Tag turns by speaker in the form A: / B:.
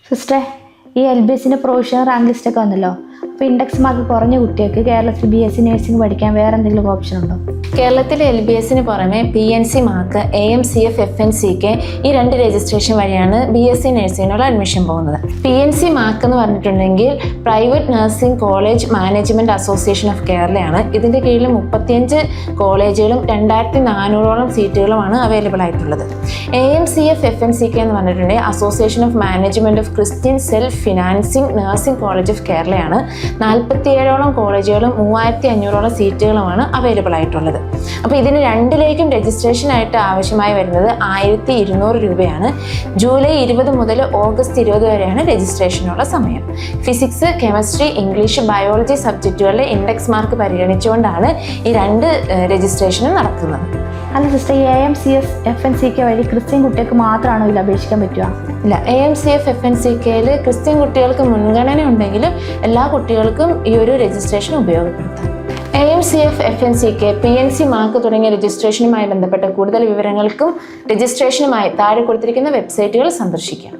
A: സിസ്റ്ററെ, ഈ LBSന്റെ provisional rank ലിസ്റ്റൊക്കെ വന്നല്ലോ. അപ്പോൾ ഇൻഡെക്സ് മാർക്ക് കുറഞ്ഞ കുട്ടികൾക്ക് കേരളത്തിൽ BSc നഴ്സിംഗ് പഠിക്കാൻ വേറെ എന്തെങ്കിലും ഓപ്ഷൻ ഉണ്ടോ?
B: കേരളത്തിൽ LBSന് പുറമെ PNC മാർക്ക്, AMCF, FNCK ഈ 2 രജിസ്ട്രേഷൻ വഴിയാണ് BSc നഴ്സിംഗിനുള്ള അഡ്മിഷൻ പോകുന്നത്. PNC മാർക്ക് എന്ന് പറഞ്ഞിട്ടുണ്ടെങ്കിൽ private nursing college management association of കേരളയാണ്. ഇതിൻ്റെ കീഴിൽ 35 കോളേജുകളും 2400ഓളം സീറ്റുകളുമാണ് അവൈലബിൾ ആയിട്ടുള്ളത്. AMCF, FNCK എന്ന് പറഞ്ഞിട്ടുണ്ടെങ്കിൽ association of management of Christian self financing nursing college of കേരളയാണ്. 47ഓളം കോളേജുകളും 3500ഓളം സീറ്റുകളുമാണ് അവൈലബിൾ ആയിട്ടുള്ളത്. അപ്പോൾ ഇതിന് രണ്ടിലേക്കും രജിസ്ട്രേഷൻ ആയിട്ട് ആവശ്യമായി വരുന്നത് 1200 രൂപയാണ്. ജൂലൈ 20 മുതൽ ഓഗസ്റ്റ് 20 വരെയാണ് രജിസ്ട്രേഷനുള്ള സമയം. ഫിസിക്സ്, കെമിസ്ട്രി, ഇംഗ്ലീഷ്, ബയോളജി സബ്ജക്റ്റുകളിലെ ഇൻഡെക്സ് മാർക്ക് പരിഗണിച്ചുകൊണ്ടാണ് ഈ 2 രജിസ്ട്രേഷനും നടക്കുന്നത്.
A: അല്ല സിസ്റ്റർ, AMCF, FNCK വഴി ക്രിസ്ത്യൻ കുട്ടികൾക്ക് മാത്രമാണോ ഇതിൽ അപേക്ഷിക്കാൻ പറ്റുക?
B: ഇല്ല, AMCF, FNCKയിൽ ക്രിസ്ത്യൻ കുട്ടികൾക്ക് മുൻഗണന ഉണ്ടെങ്കിലും എല്ലാ കുട്ടികൾക്കും ഈ ഒരു രജിസ്ട്രേഷൻ ഉപയോഗപ്പെടുത്താം. AMCF, FNCK, PNC മാർക്ക് തുടങ്ങിയ രജിസ്ട്രേഷനുമായി ബന്ധപ്പെട്ട കൂടുതൽ വിവരങ്ങൾക്കും രജിസ്ട്രേഷനുമായി താഴെ കൊടുത്തിരിക്കുന്ന വെബ്സൈറ്റുകൾ സന്ദർശിക്കാം.